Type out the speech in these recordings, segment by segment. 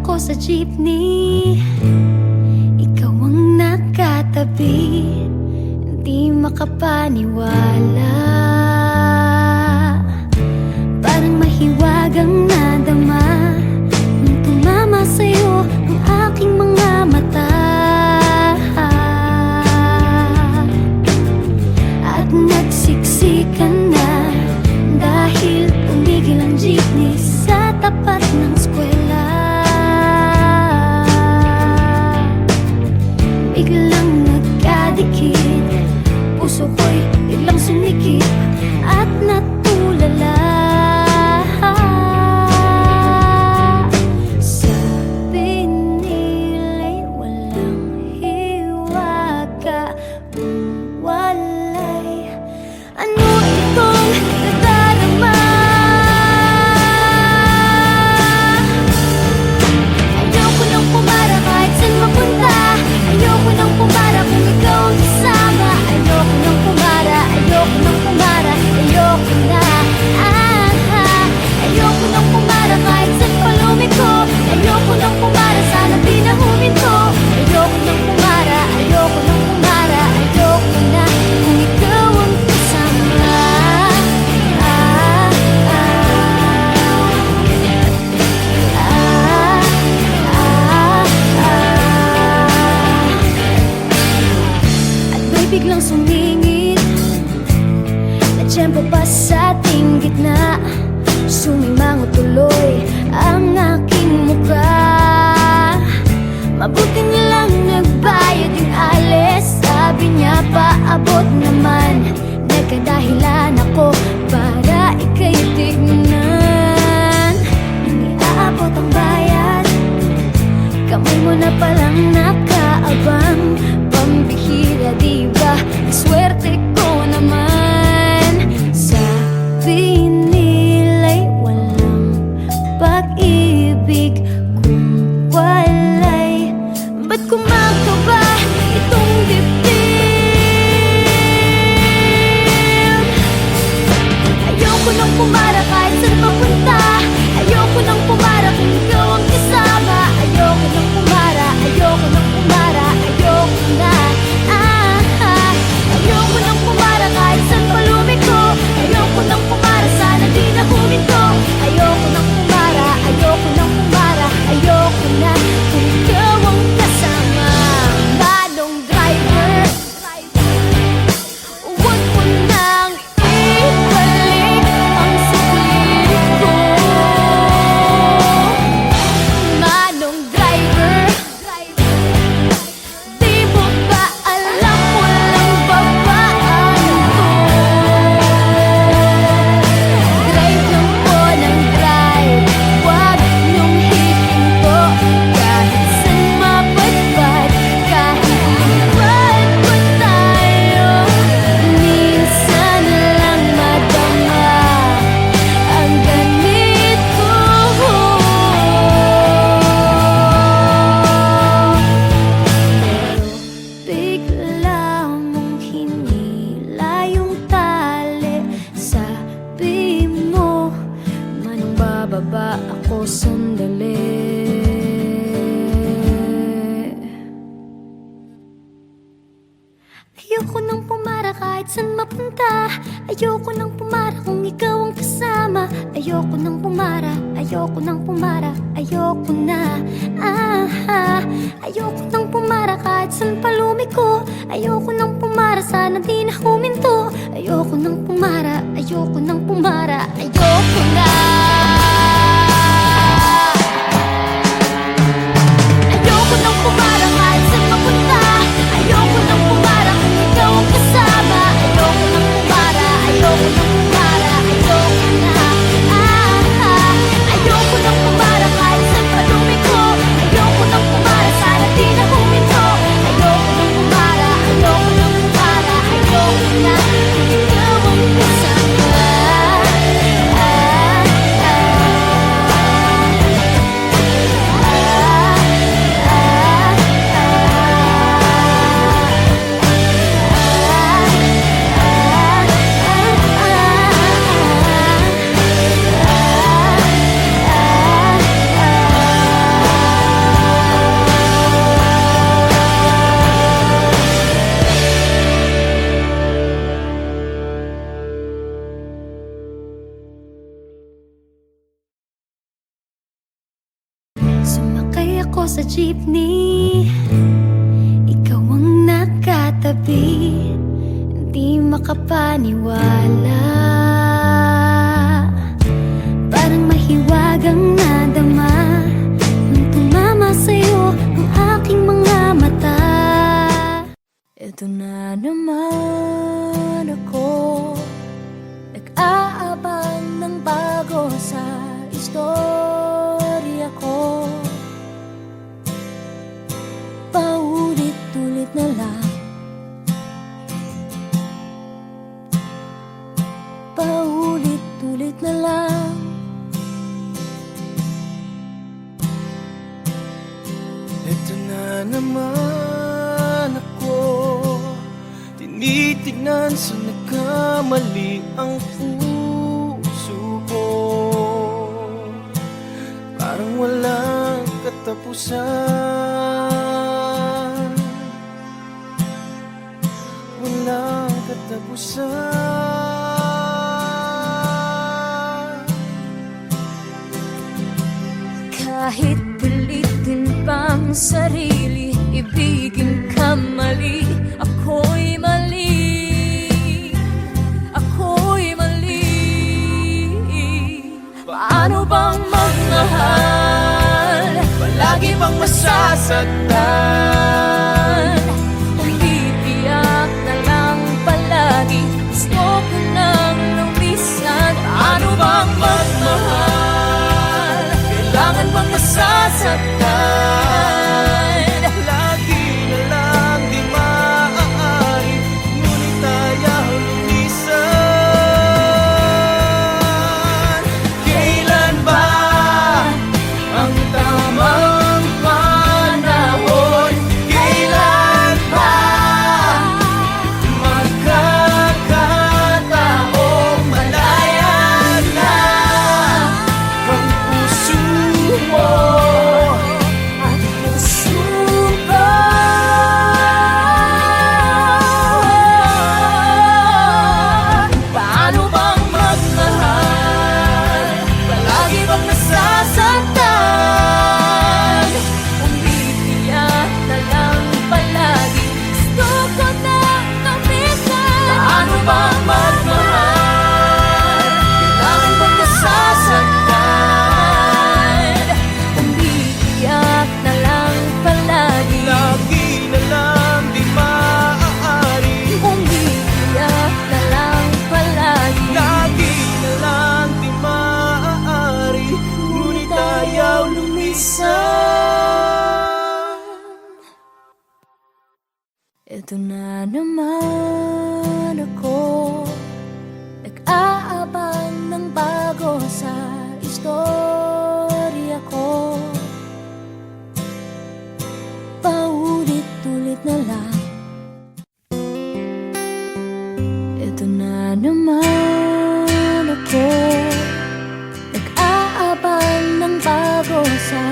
ako sa jeepney, ikaw ang nakatabi, hindi makapaniwala. Parang mahiwagang nadama nung tumama sa'yo ang aking mga mata. At nagsiksikan na dahil tumigil ang jeepney sa tapat ng eskwela. Biglang nagkadikit, puso ko'y biglang sumikip at natulala. Sabi nila'y walang hiwaga, walay. Ano itong nadarama? Ayoko nang pumara kahit saan mapunta. Ayoko nang pumara kung ikaw ang kasama. Ayoko nang pumara, ayoko nang pumara, ayoko na. Ayoko nang pumara kahit saan pa lumiko. Ayoko nang pumara, sana di na huminto. Ayoko nang pumara, ayoko nang pumara, ayoko na kung ikaw ang kasama. At may biglang sumingit na tiyempo pa sa ating gitna. Sumimango tuloy ang aking mukha. Mabuti nilang nagbayad yung alis. Sabi niya paabot naman. Nagkadahilan ako para ika'y tignan. Nang iaabot ang bayad, kamay mo na palang nakaabang. Pambihira diba, ang swerte ko naman. Sabi nila'y walang pag-ibig kung walay. Ba't kumakaba itong dibdib? Ayoko nang pumara kahit saan mapunta. Ayoko nang pumara kung ikaw ang kasama. Ayoko nang pumara, ayoko nang pumara, ayoko na. Ayoko nang pumara kahit saan pa lumiko. Ayoko nang pumara, sana di na huminto. Ayoko nang pumara, ayoko nang pumara, ayoko na kung ikaw ang kasama. Manong driver, huwag mo nang ibalik ang sulit ko. Manong driver, di mo ba alam walang babaan to? Drive lang po ng drive, huwag niyong hihinto. Kahit saan mapadpad, kahit liwad pa tayo, minsan lang madama ang ganito. Pero bigla mong hinila yung tali. Sabi mo, manong bababa ako sandali. Ayoko nang pumara kahit saan mapunta. Ayoko nang pumara kung ikaw ang kasama. Ayoko nang pumara, ayoko nang pumara, ayoko na. Ayoko nang pumara kahit saan pa lumiko. Ayoko nang pumara, sana di na huminto. Ayoko nang pumara, ayoko nang pumara, ayoko na. Ayoko nang pumara kahit saan mapunta. Ayoko nang pumara kung ikaw ang kasama. Ayoko nang pumara, ayoko nang pumara, ayoko na. Ayoko nang pumara kahit saan pa lumiko. Ayoko nang pumara, sana di na huminto. Ayoko nang pumara, ayoko nang pumara, ayoko na kung ikaw ang kasama. ako sa jeepney, ikaw ang nakatabi, hindi makapaniwala. Parang mahiwagang nadama nung tumama sa'yo ang aking mga mata. Ito na naman ako, nag-aabang ng bago sa istorya ko. Paulit-ulit na lang, paulit-ulit na lang. Ito na naman ako, tinitignan sa nagkamali ang puso ko. Parang walang katapusan, walang katapusan. Kahit pilitin pang sarili, ibigin ka mali, ako'y mali, ako'y mali. Paano bang magmahal, Palagi bang masasaktan? kung titiyak na lang palagi, gusto ko nang lumisan. Paano bang magmahal? Kailangan bang masasaktan? Lagi na lang di maaari, ngunit ayaw lumisan. Kailan ba ang tamang panahon? Kailan ba magkakataong malaya na ang puso mo? at puso ko? Paano bang magmahal? Palagi bang nasasaktan? Kung titiyak na lang palagi, gusto ko nang lumisan. Paano bang magmahal? Kailangan bang nasasaktan? Kung titiyak na lang palagi, Lagi na lang di maaari, kung titiyak na lang palagi, lagi na lang di maaari, ngunit ayaw lumisan. ito na naman ako, nag-aabang ng bago sa istorya ko. Paulit-ulit na lang, ito na naman ako, nag-aabang ng bago sa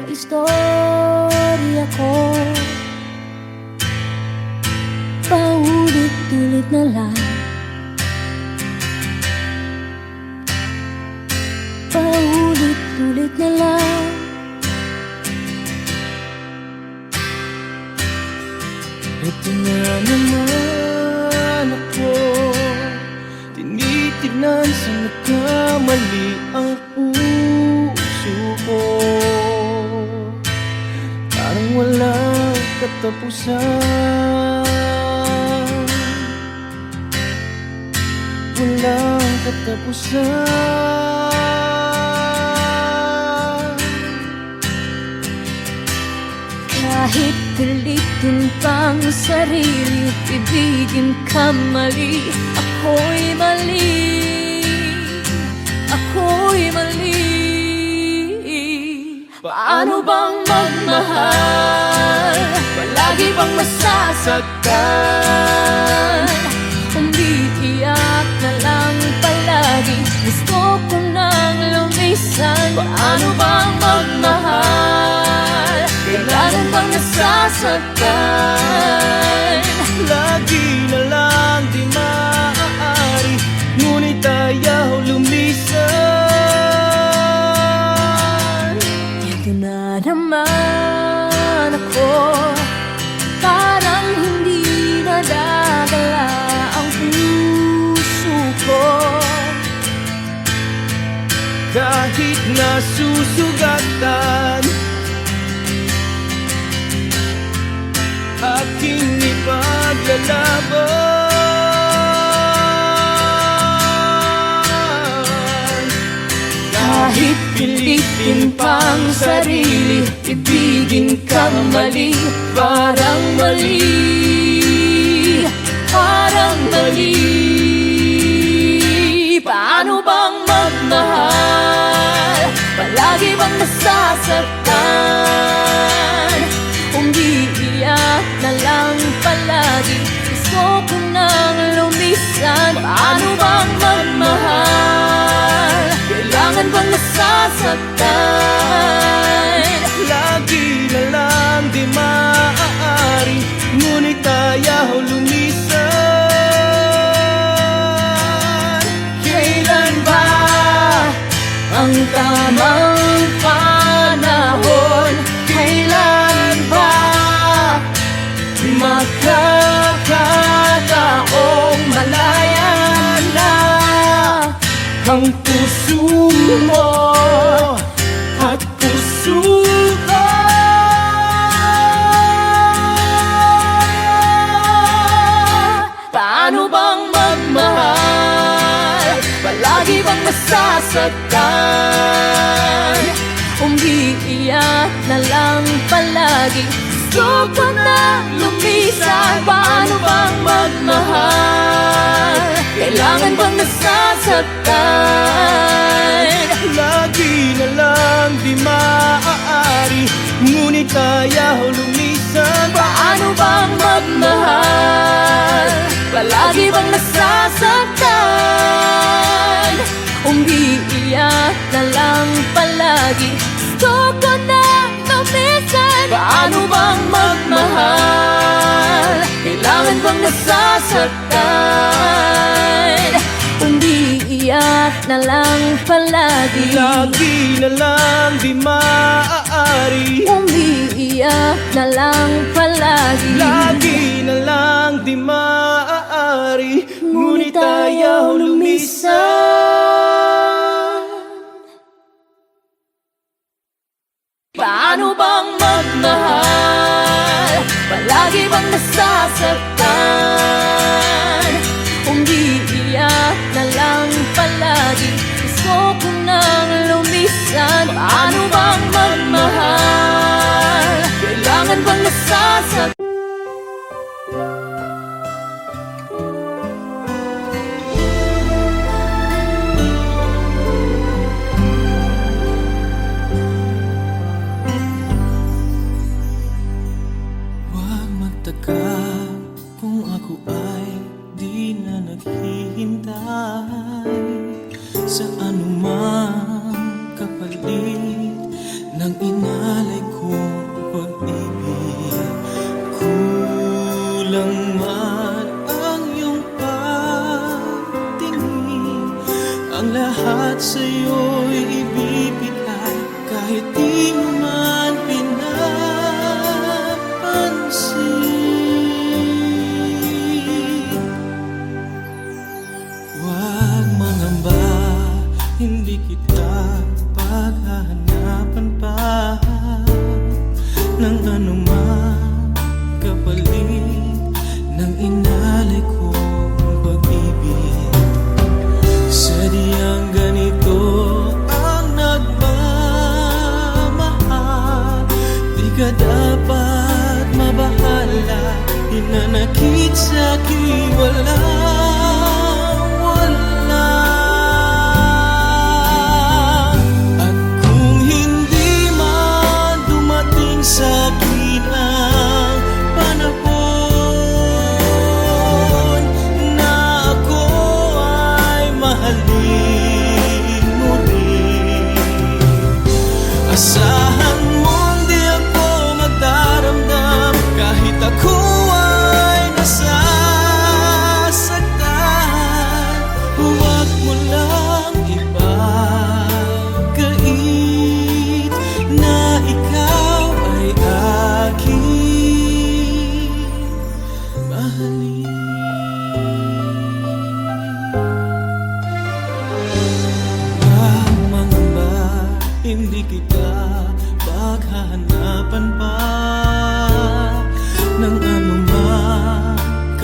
istorya ko. Paulit-ulit na lang, paulit-ulit na lang. Ito na naman ako, tinitignan sa nagkamali ang puso ko. Parang walang katapusan, walang katapusan. Kahit pilitin pang sarili, ibigin ka mali, ako'y mali, ako'y mali. Paano bang magmahal? Palagi bang masasaktan? Kung titiyak na lang palagi, gusto ko nang lumisan. Paano bang magmahal? Kailangan bang nasasaktan? Lagi na lang di maaari, ngunit ayaw lumisan. Ito na naman susugatan, aking ipaglalaban. Kahit pilitin pang sarili, ibigin kang mali, parang mali, parang mali. Paano bang magmahal? Palagi bang nasasaktan? Umiiyak na lang palagi, gusto ko nang lumisan. Paano bang magmahal? Kailangan bang nasasaktan? Lagi na lang di maaari, ngunit ayaw lumisan. Kailan ba ang tamang panahon? Kailan ba makakataong malaya na Ang puso mo at puso ko, paano bang magmahal? Palagi bang nasasaktan? Umiiyak na lang palagi, gusto ko na lumisan. Paano bang magmahal? Kailangan bang nasasaktan? lagi na lang di maaari, ngunit ayaw lumisan. Paano bang magmahal? Palagi bang nasasaktan? Umiiyak na lang palagi, gusto ko na lumisan. Paano bang magmahal? Kailangan bang nasasaktan? Umiiyak na lang palagi, Lagi na lang di maaari, umiiyak na lang palagi. lagi na lang di maaari, ngunit ayaw lumisan. Paano bang magmahal? Palagi bang nasasaktan? Umiiyak na lang palagi, gusto ko nang lumisan. Paano bang magmahal? Kailangan bang nasasaktan? Huwag magtaka kung ako ay di na naghihintay sa anumang kapalit ng inalay kong pag-ibig. Kulang man ang iyong pagtingin, ang lahat sa'yo'y ibibigay kahit di mo man pinapansin. Huwag mangamba, hindi kita paghahanapan pa ng anumang kapalit ng inalay kong pag-ibig. Sadyang ganito ang nagmamahal, di ka dapat mabahala, hinanakit sa'kin wala. At kung hindi man dumating sa'kin ang panahon na ako ay mahalin mo rin, asahan mong di ako magdaramdam kahit ako ay nasasaktan.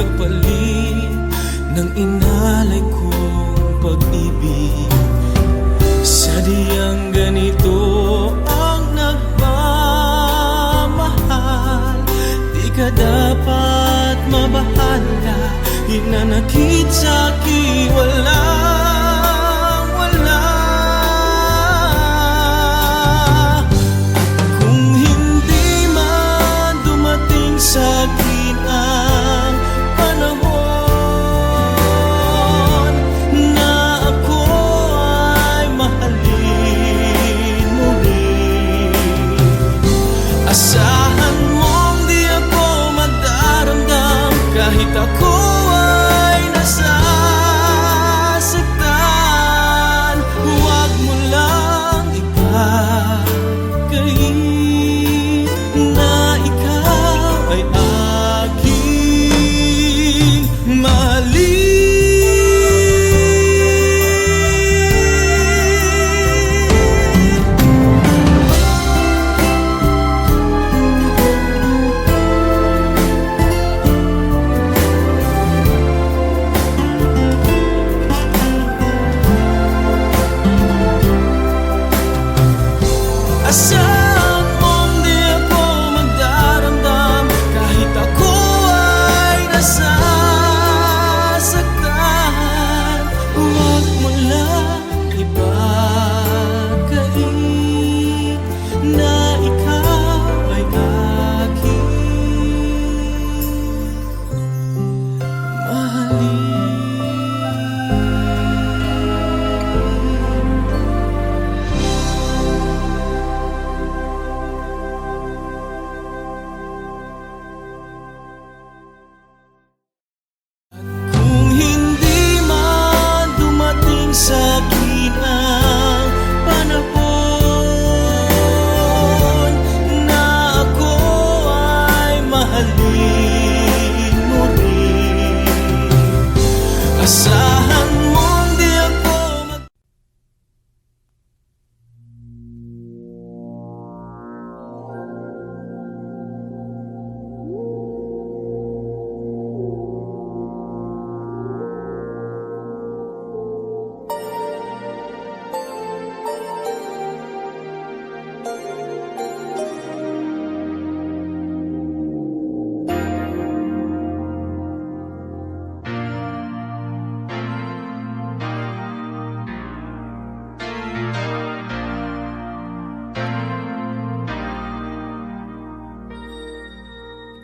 kapalit ng inalay kong pag-ibig. Sadyang ganito ang nagmamahal, di ka dapat mabahala. Hinanakit sa'kin walang wala. Kung hindi man dumating sa'kin ang panahon na ako ay mahalin mo rin, asahan mong di ako magdaramdam kahit ako ay nasasaktan. Huwag mo lang ipagkain na ikaw ay aking mahalin. Asahan mong di ako magdaramdam kahit ako ay nasasaktan. Huwag mo lang ibagkain na ikaw ay aking mahalin. Kung hindi man dumating sa'kin ang panahon na ako ay mahalin mo rin, asahan mong di ako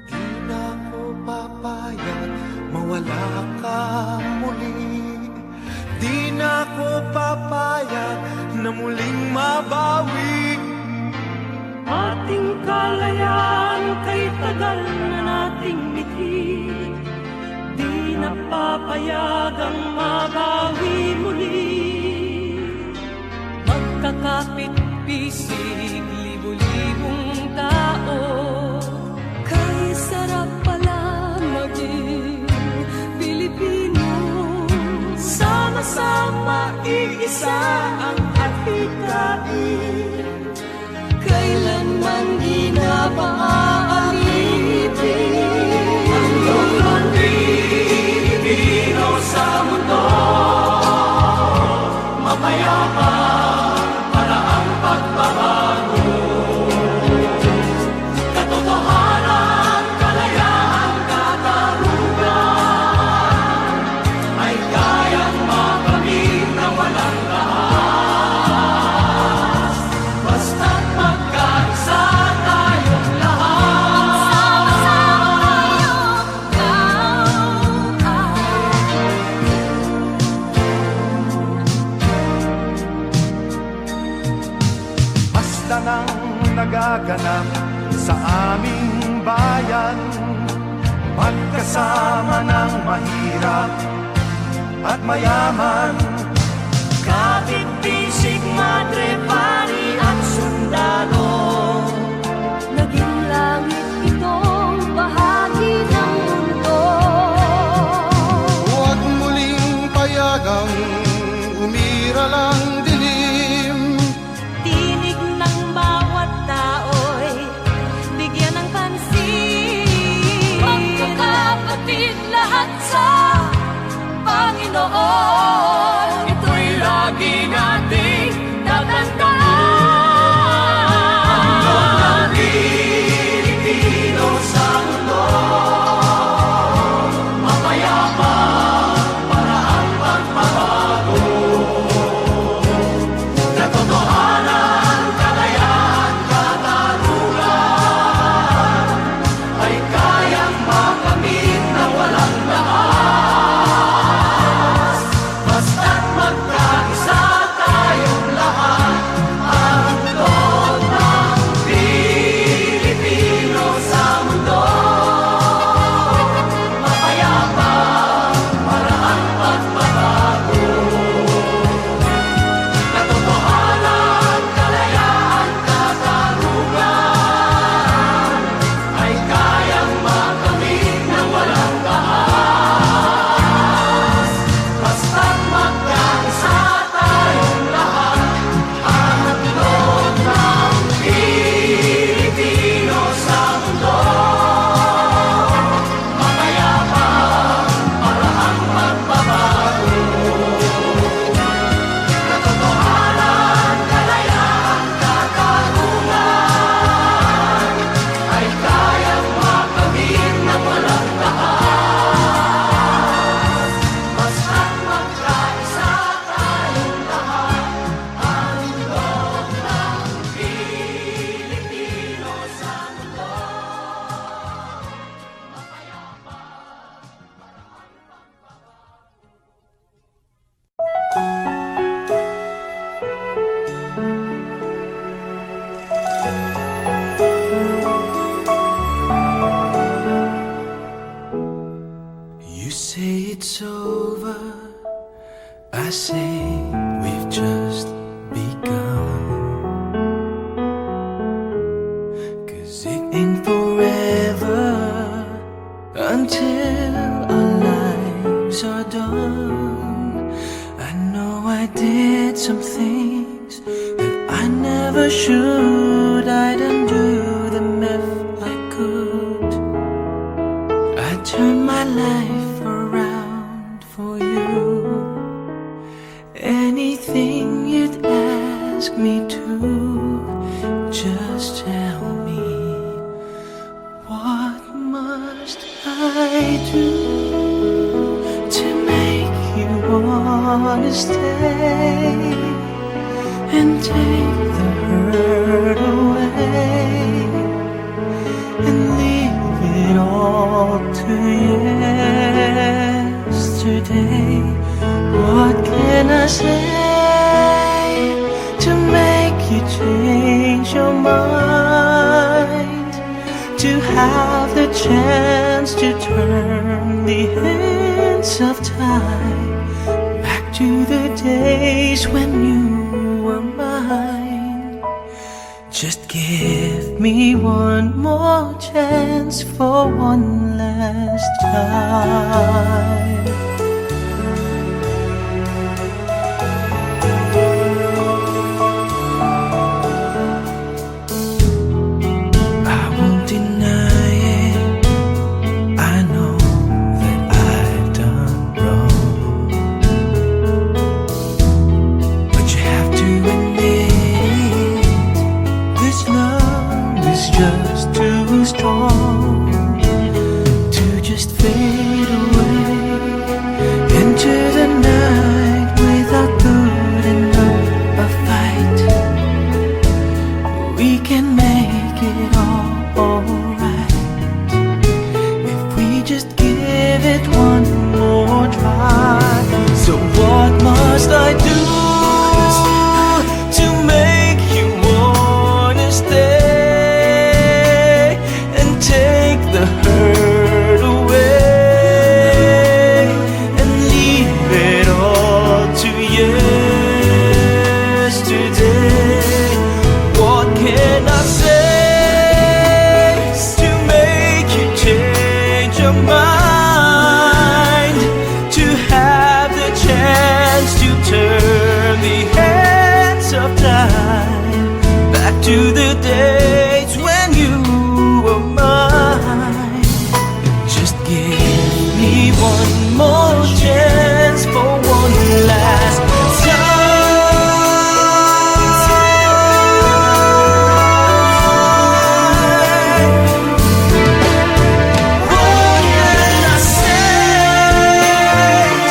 Di na ko papayag mawala ka muli. Di na ko papayag na muling mabawi. Ating kalayaan kay tagal na nating mithi, di na papayagang mabawi muli. Magkakapit-pisig, libu-libong tao, kay sarap pala maging Pilipino. Sama-sama iisa ang adhikain, kailanman di na paaalipin. Ang iyong Pilipino sa mundo, mapayapa para ang pagbabago. Katotohanan, kalayaan, katarungan ay kayang makamit na walang lahat. Basta't magkaisa tayong lahat. Basta nang nagaganap sa aming bayan, magkasama ng mahirap at mayaman. Kapit-bisig, madre, pari at sundalo, Naging langit itong bahagi ng mundo. Huwag muling payagang umiral ang dilim. tinig ng bawat tao'y bigyan ng pansin. Magkakapatid lahat. I say we've just begun, 'cause it ain't forever until our lives are done. I know I did some things that I never should. I'd undo them if I could. I turned my life around for you. Anything you'd ask me to, just tell me. What must I do to make you wanna stay and take the hurt away and leave it all to yesterday? What can I say to make you change your mind? To have the chance to turn the hands of time back to the days when you were mine. Just give me one more chance for one last time. I won't deny it, I know that I've done wrong, but you have to admit this love is just too strong to just fade away into the night without putting up a fight. We can make it all alright if we just give it one more try. So what must I do to make you wanna stay and take the hurt away and leave it all to yesterday? What can I say to make you change your mind? To have the chance to turn the hands of time back to the days when you were mine. Just give me one more chance for one last time. What can I say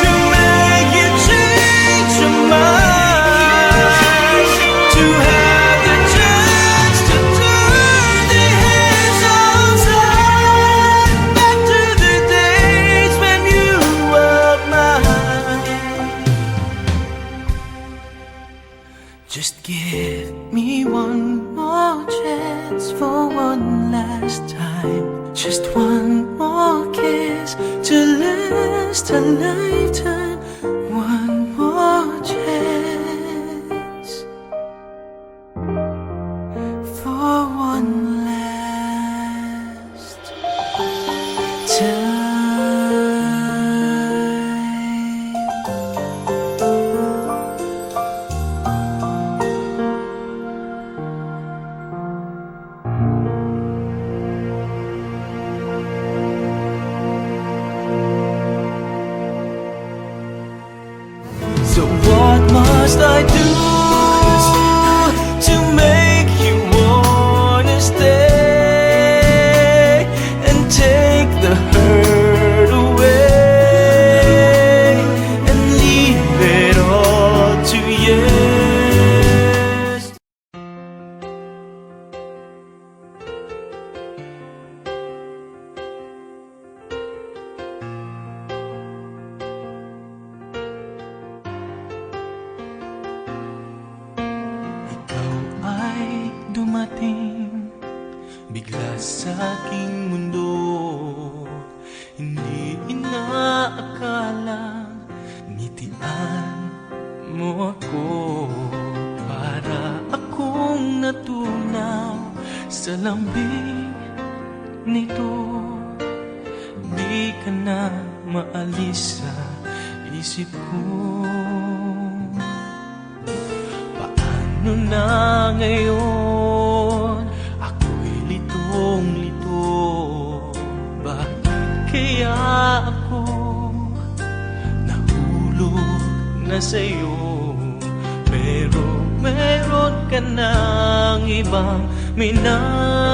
to make you change your mind? To have the chance to turn the hands of time back to the days when you were mine. Just give me one more chance for one last time. Just one more kiss to last a lifetime. One more chance for one last time. So what must I do to make you wanna stay and take the hurt away and leave it all to yesterday? Dumating bigla sa aking mundo, hindi inaakalang ngitian Sa lambing nito, di ka na maalis sa isip ko. Paano na ngayon? Ako'y litong-lito. Bakit kaya ako nahulog na sa'yo? Pero meron ka ng ibang minamahal.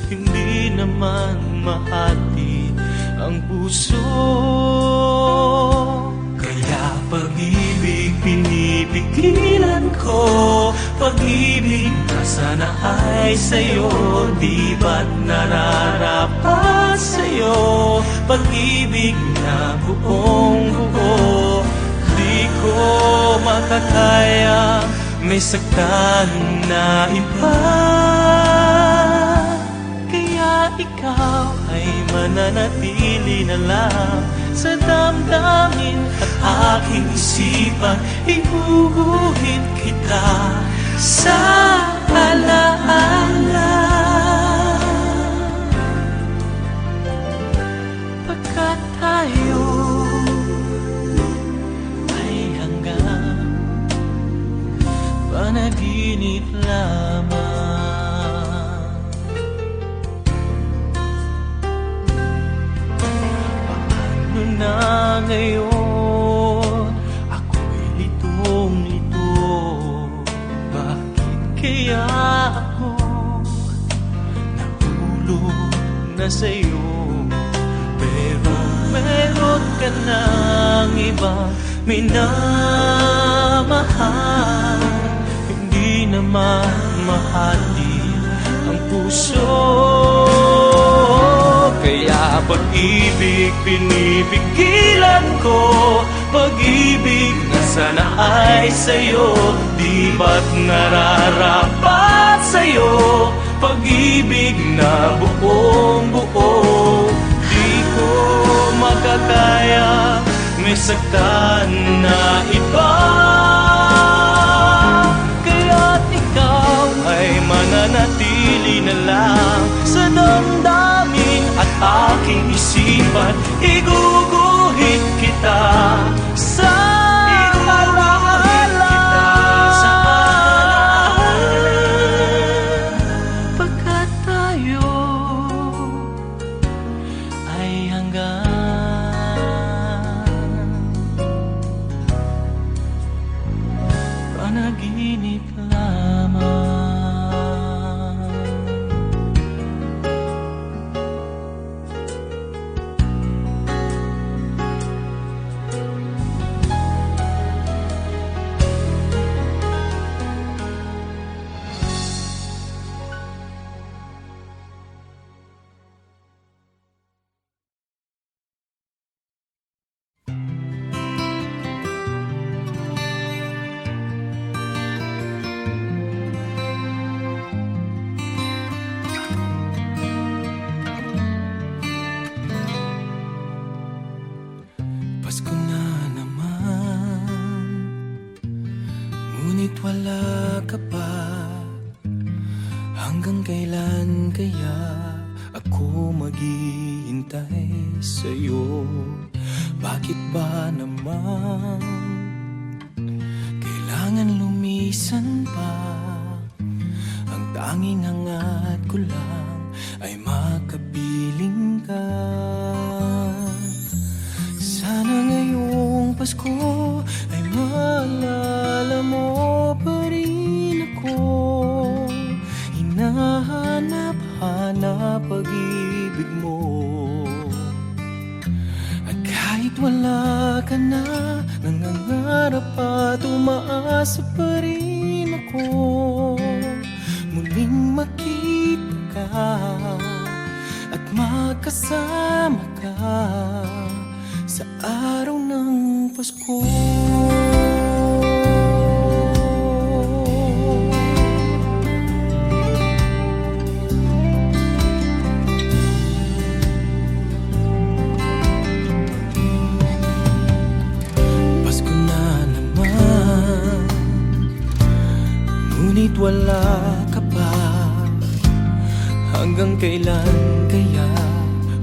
Hindi naman mahati ang puso. Kaya pag-ibig pinipigilan ko. Pag-ibig na sana ay sa'yo, di ba't nararapat sa'yo? Pag-ibig na buong buo, di ko makakaya may saktan na iba. Kaya ikaw ay mananatili na lang sa damdamin at aking isipan. Ihuhuhit kita sa alaala. Pagkat tayo ay hanggang panaginip lamang. Paano na ngayon? Ako'y litong-lito. Bakit kaya ako nahulog na sa'yo? Pero meron ka ng ibang minamahal. Hindi naman mahati ang puso. Kaya pag-ibig pinipigilan ko. Pag-ibig na sana ay sa'yo, di ba't nararapat sa'yo? Pag-ibig na buong buo, di ko makakaya may saktan na iba. Kaya't ikaw ay mananatili na lang sa damdamin at aking isipan. Iguguhit kita sa alaala. Pagkat tayo ay hanggang panaginip lamang. Pasko na naman, ngunit wala ka pa. Hanggang kailan kaya ako maghihintay sa'yo? Bakit ba naman kailangan lumisan pa? Ang tanging hangat ko lang ay makapiling ka. Sana ngayong Pasko ay maalala mo pa rin ako. Hinahanap-hanap pag-ibig mo. At kahit wala ka na, nangangarap at umaasa pa rin ako. Muling makita ka at magkasama ka sa araw ng Pasko. Pasko na naman, ngunit wala ka Hanggang kailan kaya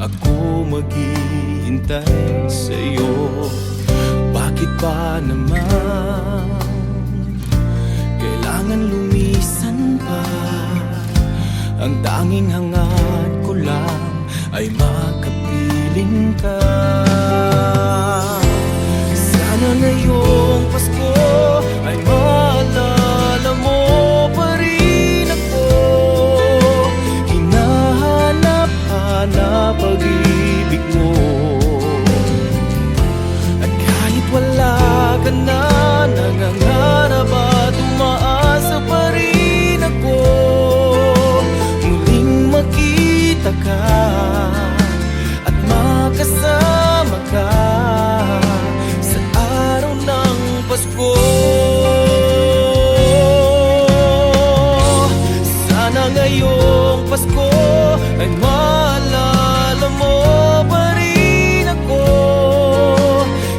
ako maghihintay sa'yo? Bakit ba naman kailangan lumisan pa? Ang tanging hangad ko lang ay makapiling ka. Sana ngayong Pasko ay maalala mo pa rin ako. Hinahanap-hanap pag-ibig mo. At kahit wala ka na, nangangarap at umaasa pa rin ako. Muling makita ka at makasama ka sa araw ng Pasko. Sana ngayong Pasko ay maalala mo pa rin ako.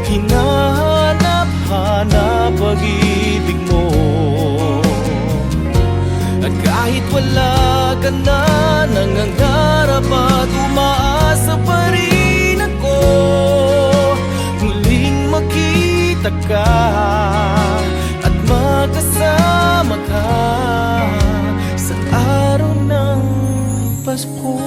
Hinahanap-hanap pag-ibig mo. At kahit wala ka na, nangangarap at umaasa pa rin ako. Muling makita ka at makasama ka sa araw ng Pasko.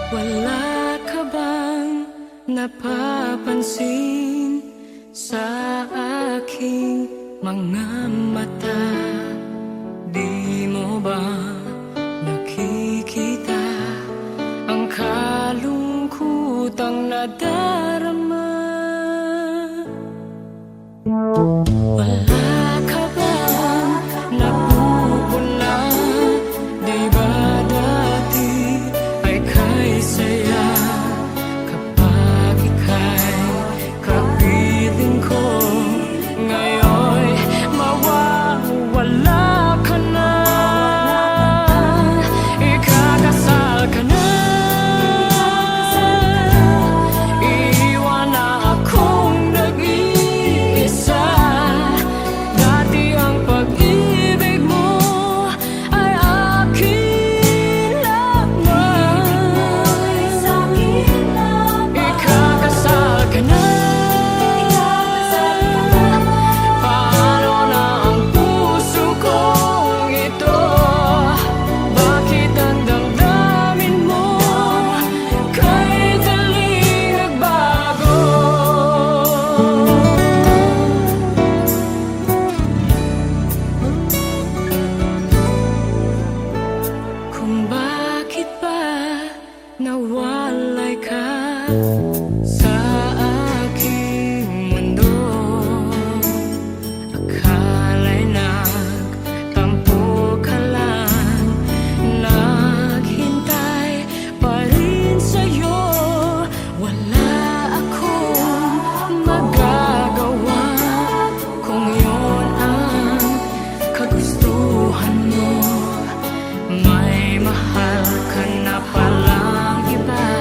Wala ka bang napapansin sa aking mga mata? Di mo ba nakikita ang kalungkutang nadarama? Wala ka bang napupuna? Di ba dati ay kay saya kapag ika'y kapiling ko? Ngayon mawawala ka na, ikakasal ka na. Iiwan na akong nag-iisa. Dati ang pag-ibig mo ay akin lamang. Ikakasal ka na. Paano na ang puso kong ito? Bakit ang damdamin mo kay daling nagbago? Kung bakit ba nawalay ka sa aking mundo? Akala'y nagtampo ka lang, naghintay pa rin sa'yo. Wala akong magagawa kung yun ang kagustuhan mo. May mahal ka na palang iba.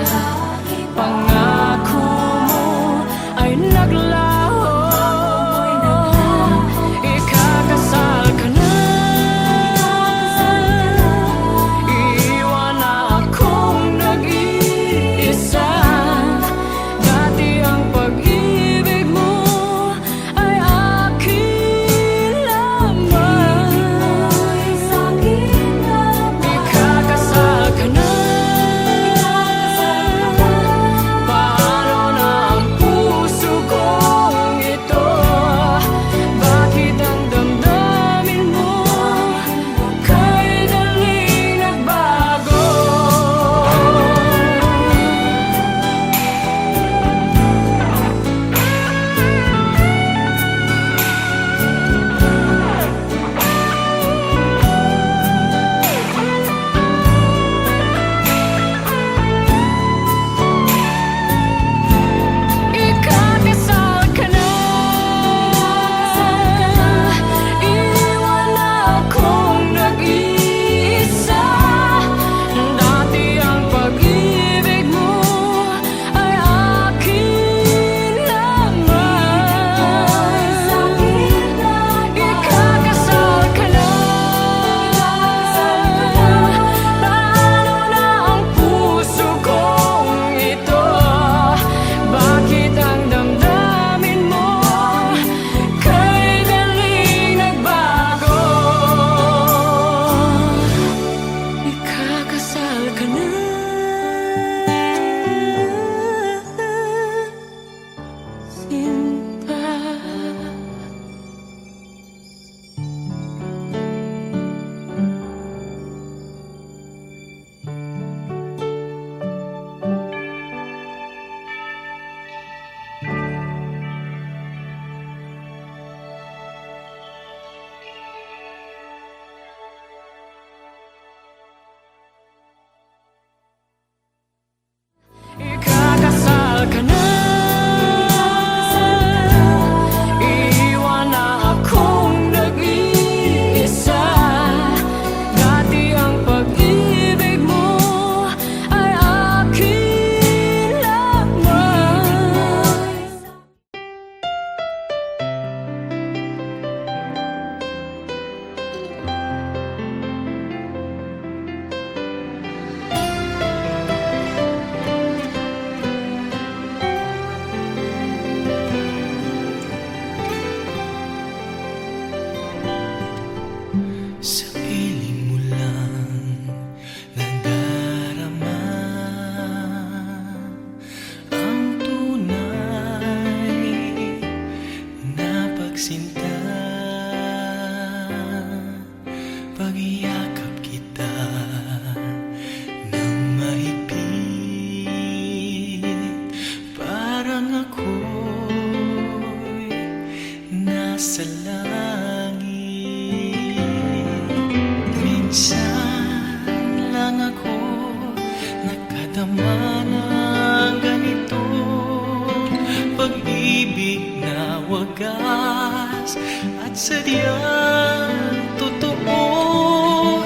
wagas at sadyang totoo.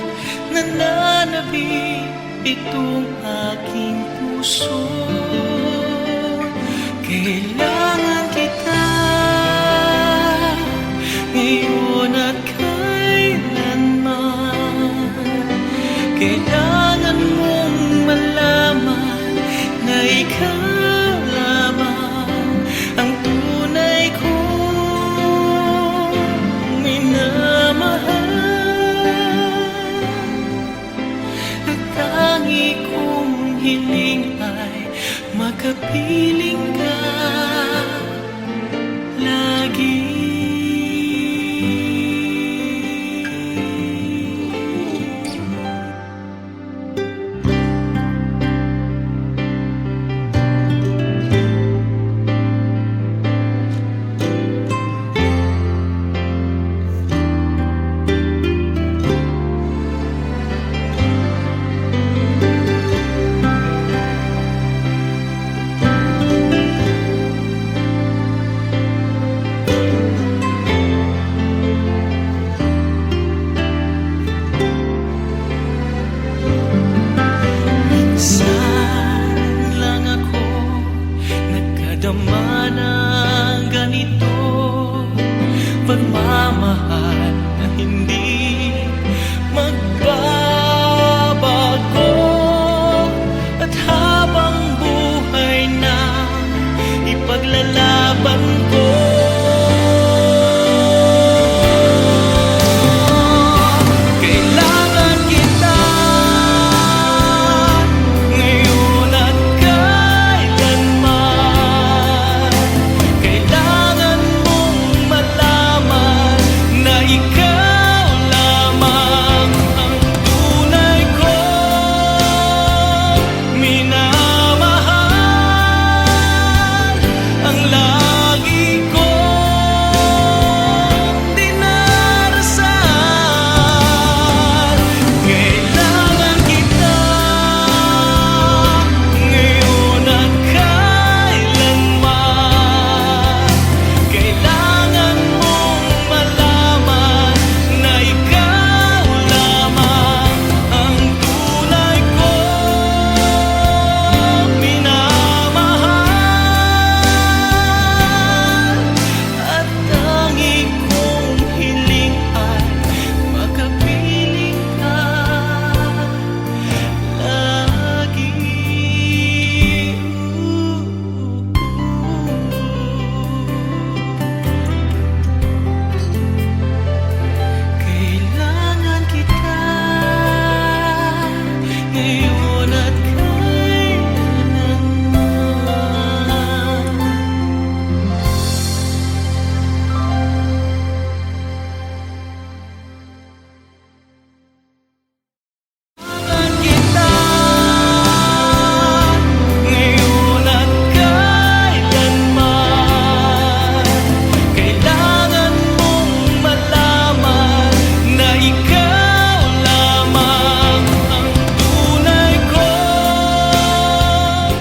Nananabik itong aking puso. Kailangan kita ngayon at kailanman. Kailangan mong malaman na ikaw lamang ang tunay kong minamahal. Ang tangi kong hiling ay makapiling ka.